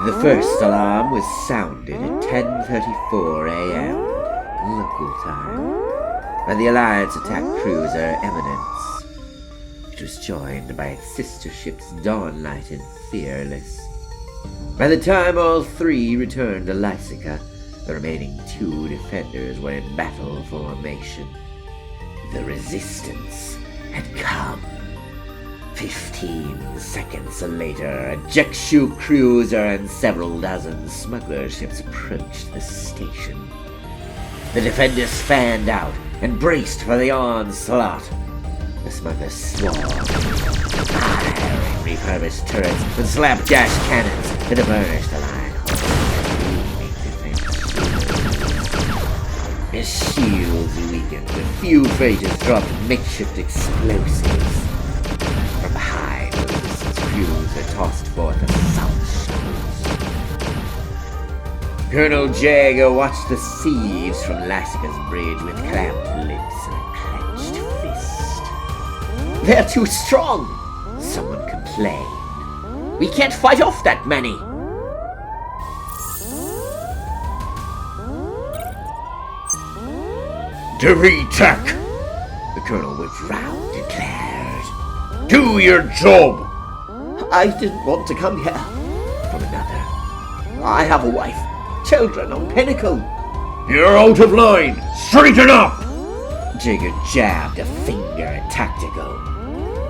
The first alarm was sounded at 10:34 a.m. local time by the Alliance attack cruiser Eminence. It was joined by its sister ships Dawnlight and Fearless. By the time all three returned to Lysica, the remaining two defenders were in battle formation. The resistance had come. 15 seconds later, a Jekshu cruiser and several dozen smuggler ships approached the station. The defenders fanned out and braced for the onslaught. The smugglers swarmed, firing refurbished turrets and slapdash cannons that emerged the line. As shields weakened, a few freighters dropped makeshift explosives. From behind, the resistance cruiser tossed forth assault shells. Colonel Jaegar watched the sieves from Lysica's bridge with clamped lips and a clenched fist. "They're too strong," someone complained. "We can't fight off that many." "Tech!" the colonel whipped round, declared. "Do your job!" "I didn't want to come here," from another. "I have a wife, children on Pinnacle." "You're out of line! Straighten up!" Jaegar jabbed a finger at Tactical.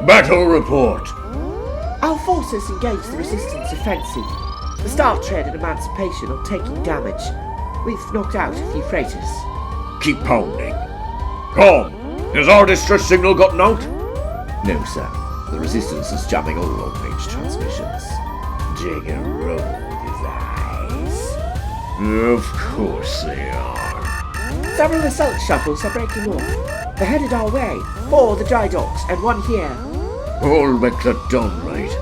"Battle report!" "Our forces engaged the resistance offensive. The Star Trade and Emancipation are taking damage. We've knocked out a few freighters." "Keep pounding. Come, has our distress signal gotten out?" "No, sir. The resistance is jamming all long-range transmissions." Jaegar rolled his eyes. "Of course they are." "Several assault shuttles are breaking off. They're headed our way. 4 at the dry docks and 1 here." All but the Dawnlight.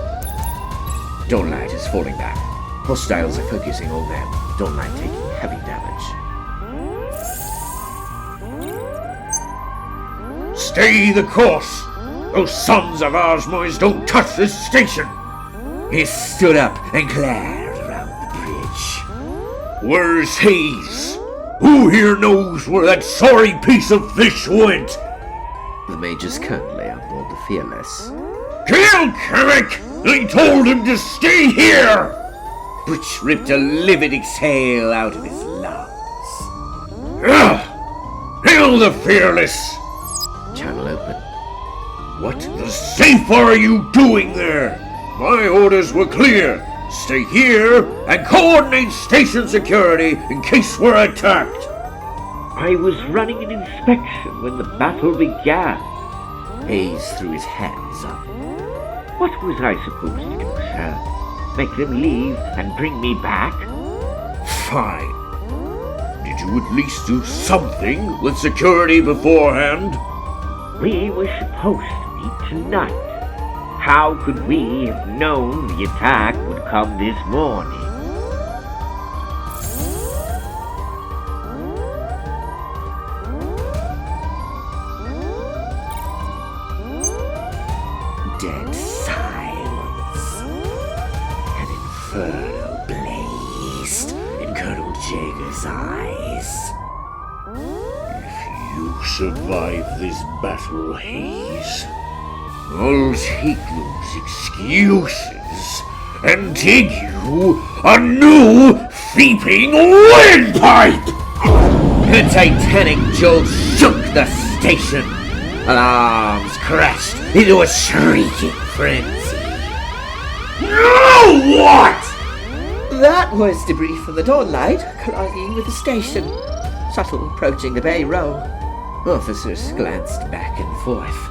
Dawnlight is falling back. Hostiles are focusing on them. Dawnlight taking heavy damage. "Stay the course! Those sons of Osmoys don't touch this station!" He stood up and glared around the bridge. "Where's Hayes? Who here knows where that sorry piece of fish went?" The Major's currently on board the Fearless. "Kill Carrick! I told him to stay here!" Butch ripped a livid exhale out of his lungs. Ugh! Hail the Fearless! Channel open. "What the safe are you doing there? My orders were clear. Stay here and coordinate station security in case we're attacked." "I was running an inspection when the battle began." Hayes threw his hands up. "What was I supposed to do, sir? Make them leave and bring me back?" "Fine. Did you at least do something with security beforehand?" "We were supposed to meet tonight. How could we have known the attack would come this morning?" Dead silence. An inferno blazed in Colonel Jaegar's eyes. "If you survive this battle, Hayes, I'll take those excuses and dig you a new feeping windpipe!" The titanic jolt shook the station. Alarms crashed into a shrieking frenzy. Now what? "That was debris from the Dawnlight colliding with the station. Shuttle approaching the Bay Row." Officers glanced back and forth.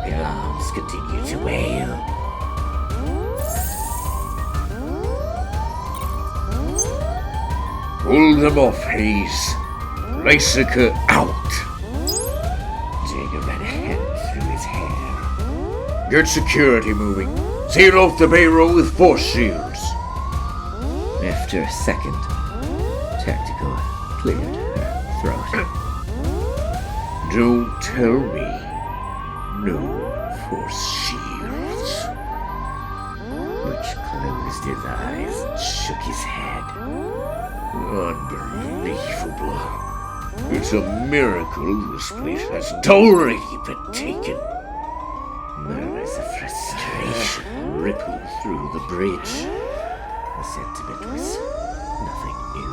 The alarms continued to wail. Pull them off, Hayes. Lysica out. Jaegar ran a hand through his hair. "Get security moving. Seal off the Bay Row with force shields." After a second, Tactical cleared her throat. "Don't tell me. No force shields." Butch closed his eyes and shook his head. Unbelievable. It's a miracle this place hasn't already been taken. Murmurs of frustration rippled through the bridge. The sentiment was nothing new.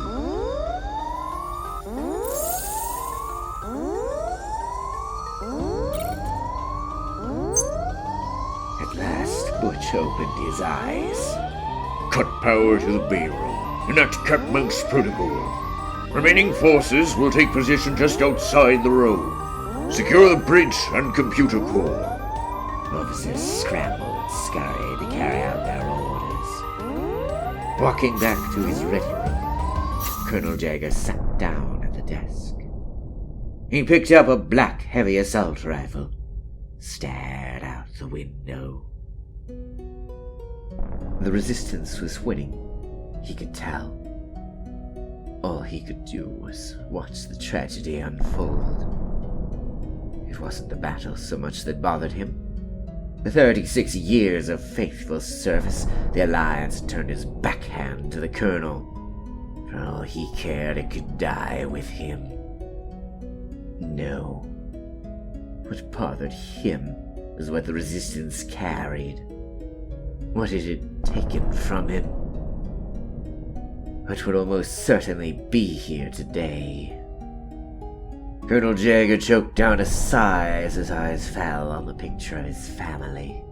At last, Butch opened his eyes. Cut power to the bay room. Enact Catmont's protocol. Remaining forces will take position just outside the road. Secure the bridge and computer core. Officers scrambled and scurried to carry out their orders. Walking back to his ready room, Colonel Jaeger sat down at the desk. He picked up a black heavy assault rifle, stared out the window. The resistance was winning, he could tell. All he could do was watch the tragedy unfold. It wasn't the battle so much that bothered him. The 36 years of faithful service, the Alliance turned his backhand to the Colonel. For all he cared, it could die with him. No. What bothered him was what the Resistance carried. What it had taken from him. What would almost certainly be here today. Colonel Jaeger choked down a sigh as his eyes fell on the picture of his family,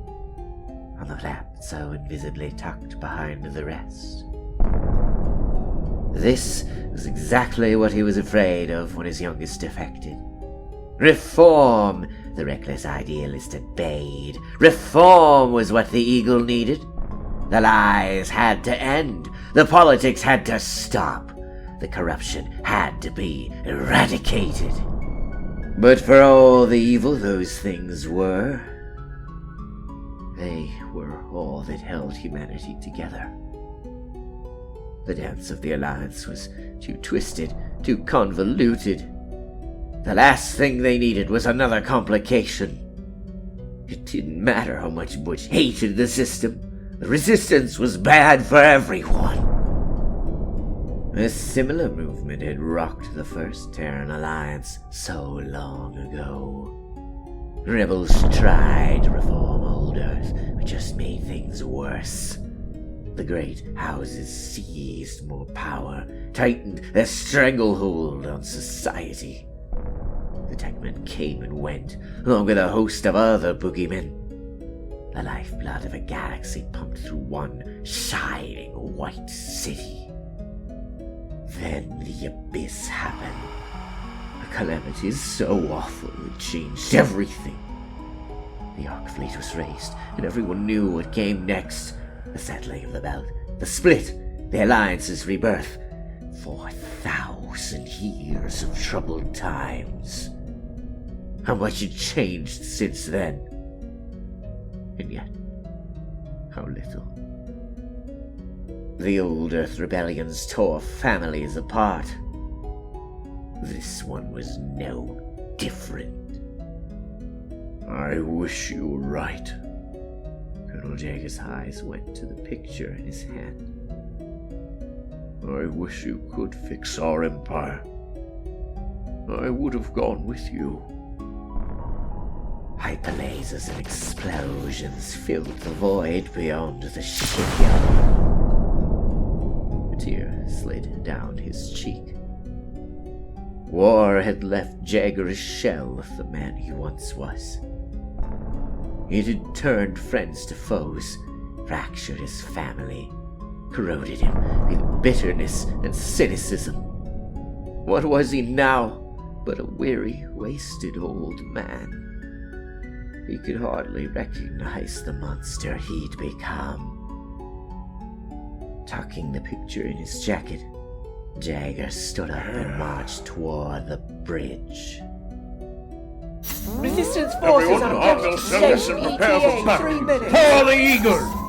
on the flap so invisibly tucked behind the rest. This was exactly what he was afraid of when his youngest defected. Reform, the reckless idealist had bayed. Reform was what the Eagle needed. The lies had to end. The politics had to stop. The corruption had to be eradicated. But for all the evil those things were, they were all that held humanity together. The dance of the Alliance was too twisted, too convoluted. The last thing they needed was another complication. It didn't matter how much Butch hated the system. The Resistance was bad for everyone. A similar movement had rocked the first Terran Alliance so long ago. Rebels tried to reform old Earth, but just made things worse. The great houses seized more power, tightened their stranglehold on society. The techmen came and went, along with a host of other boogeymen. The lifeblood of a galaxy pumped through one shining white city. Then the abyss happened. A calamity so awful it changed everything. The Ark fleet was raised, and everyone knew what came next. The settling of the belt, the split, the Alliance's rebirth. 4,000 years of troubled times. How much had changed since then. And yet, how little. The old Earth rebellions tore families apart. This one was no different. I wish you were right. Colonel Jaeger's eyes went to the picture in his hand. I wish you could fix our empire. I would have gone with you. Hyperlasers and explosions filled the void beyond the shipyard. A tear slid down his cheek. War had left Jaeger a shell of the man he once was. It had turned friends to foes, fractured his family, corroded him with bitterness and cynicism. What was he now but a weary, wasted old man? He could hardly recognize the monster he'd become. Tucking the picture in his jacket, Jaeger stood up and marched toward the bridge. Resistance forces Everyone, on arm objective yourselves station and prepare for ETA battle. 3 minutes. For the Eagle!